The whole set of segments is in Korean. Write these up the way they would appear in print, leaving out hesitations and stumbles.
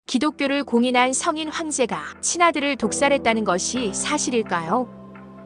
기독교를 공인한 성인 황제가 친아들을 독살했다는 것이 사실일까요?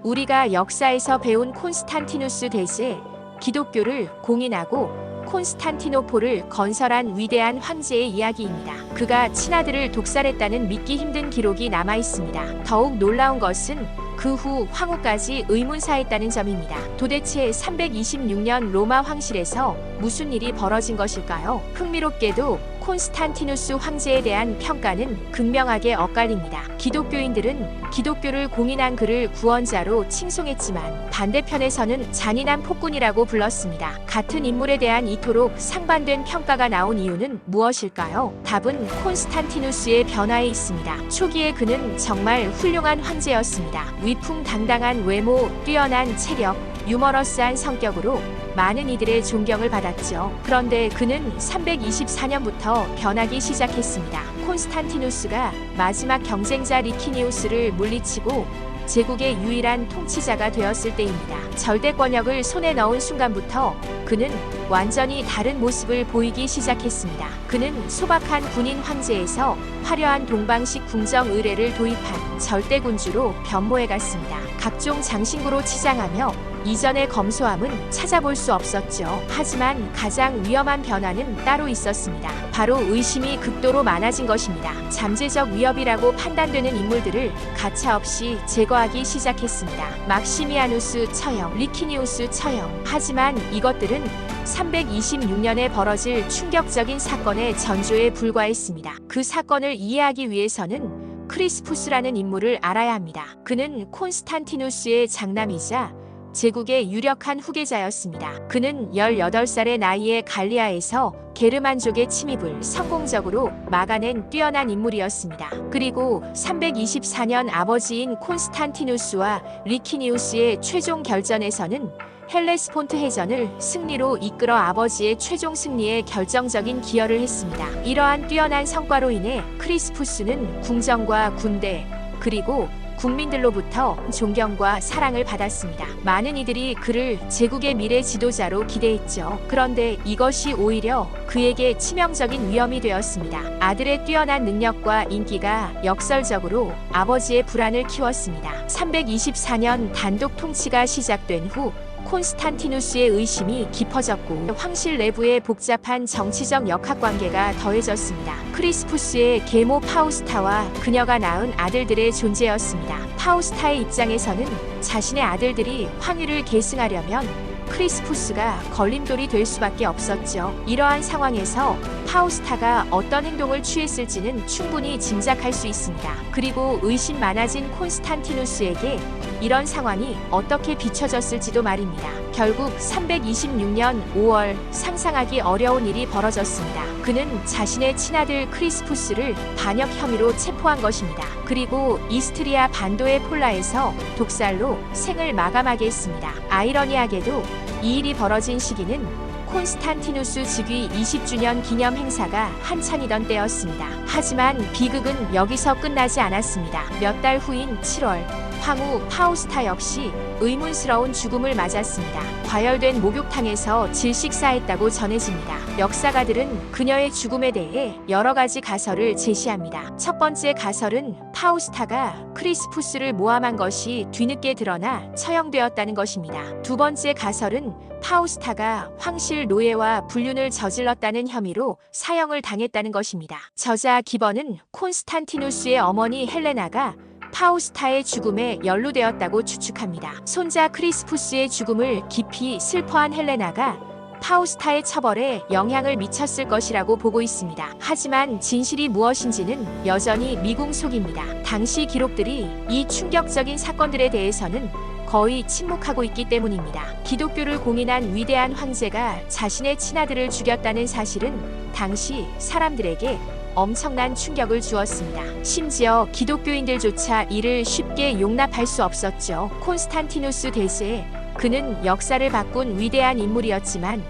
우리가 역사에서 배운 콘스탄티누스 대제, 기독교를 공인하고 콘스탄티노폴을 건설한 위대한 황제의 이야기입니다. 그가 친아들을 독살했다는 믿기 힘든 기록이 남아 있습니다. 더욱 놀라운 것은 그 후 황후까지 의문사했다는 점입니다. 도대체 326년 로마 황실에서 무슨 일이 벌어진 것일까요? 흥미롭게도 콘스탄티누스 황제에 대한 평가는 극명하게 엇갈립니다. 기독교인들은 기독교를 공인한 그를 구원자로 칭송했지만 반대편에서는 잔인한 폭군이라고 불렀습니다. 같은 인물에 대한 이토록 상반된 평가가 나온 이유는 무엇일까요? 답은 콘스탄티누스의 변화에 있습니다. 초기에 그는 정말 훌륭한 황제였습니다. 위풍당당한 외모, 뛰어난 체력, 유머러스한 성격으로 많은 이들의 존경을 받았죠. 그런데 그는 324년부터 변하기 시작했습니다. 콘스탄티누스가 마지막 경쟁자 리키니우스를 물리치고 제국의 유일한 통치자가 되었을 때입니다. 절대 권력을 손에 넣은 순간부터 그는 완전히 다른 모습을 보이기 시작했습니다. 그는 소박한 군인 황제에서 화려한 동방식 궁정 의례를 도입한 절대군주로 변모해갔습니다. 각종 장신구로 치장하며 이전의 검소함은 찾아볼 수 없었죠. 하지만 가장 위험한 변화는 따로 있었습니다. 바로 의심이 극도로 많아진 것입니다. 잠재적 위협이라고 판단되는 인물들을 가차없이 제거하기 시작했습니다. 막시미아누스 처형, 리키니우스 처형. 하지만 이것들은 326년에 벌어질 충격적인 사건의 전조에 불과했습니다. 그 사건을 이해하기 위해서는 크리스푸스라는 인물을 알아야 합니다. 그는 콘스탄티누스의 장남이자 제국의 유력한 후계자였습니다. 그는 18살의 나이에 갈리아에서 게르만족의 침입을 성공적으로 막아낸 뛰어난 인물이었습니다. 그리고 324년 아버지인 콘스탄티누스와 리키니우스의 최종 결전에서는 헬레스폰트 해전을 승리로 이끌어 아버지의 최종 승리에 결정적인 기여를 했습니다. 이러한 뛰어난 성과로 인해 크리스푸스는 궁정과 군대, 그리고 국민들로부터 존경과 사랑을 받았습니다. 많은 이들이 그를 제국의 미래 지도자로 기대했죠. 그런데 이것이 오히려 그에게 치명적인 위험이 되었습니다. 아들의 뛰어난 능력과 인기가 역설적으로 아버지의 불안을 키웠습니다. 324년 단독 통치가 시작된 후 콘스탄티누스의 의심이 깊어졌고 황실 내부의 복잡한 정치적 역학관계가 더해졌습니다. 크리스푸스의 계모 파우스타와 그녀가 낳은 아들들의 존재였습니다. 파우스타의 입장에서는 자신의 아들들이 황위를 계승하려면 크리스푸스가 걸림돌이 될 수밖에 없었죠. 이러한 상황에서 파우스타가 어떤 행동을 취했을지는 충분히 짐작할 수 있습니다. 그리고 의심 많아진 콘스탄티누스에게 이런 상황이 어떻게 비춰졌을지도 말입니다. 결국 326년 5월 상상하기 어려운 일이 벌어졌습니다. 그는 자신의 친아들 크리스푸스를 반역 혐의로 체포한 것입니다. 그리고 이스트리아 반도의 폴라에서 독살로 생을 마감하게 했습니다. 아이러니하게도 이 일이 벌어진 시기는 콘스탄티누스 즉위 20주년 기념 행사가 한창이던 때였습니다. 하지만 비극은 여기서 끝나지 않았습니다. 몇 달 후인 7월, 황후 파우스타 역시 의문스러운 죽음을 맞았습니다. 과열된 목욕탕에서 질식사했다고 전해집니다. 역사가들은 그녀의 죽음에 대해 여러 가지 가설을 제시합니다. 첫 번째 가설은 파우스타가 크리스푸스를 모함한 것이 뒤늦게 드러나 처형되었다는 것입니다. 두 번째 가설은 파우스타가 황실 노예와 불륜을 저질렀다는 혐의로 사형을 당했다는 것입니다. 저자 기번은 콘스탄티누스의 어머니 헬레나가 파우스타의 죽음에 연루되었다고 추측합니다. 손자 크리스푸스의 죽음을 깊이 슬퍼한 헬레나가 파우스타의 처벌에 영향을 미쳤을 것이라고 보고 있습니다. 하지만 진실이 무엇인지는 여전히 미궁속입니다. 당시 기록들이 이 충격적인 사건들에 대해서는 거의 침묵하고 있기 때문입니다. 기독교를 공인한 위대한 황제가 자신의 친아들을 죽였다는 사실은 당시 사람들에게 엄청난 충격을 주었습니다. 심지어 기독교인들조차 이를 쉽게 용납할 수 없었죠. 콘스탄티누스 대제, 그는 역사를 바꾼 위대한 인물이었지만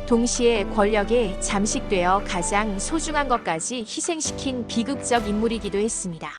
동시에 권력에 잠식되어 가장 소중한 것까지 희생시킨 비극적 인물이기도 했습니다.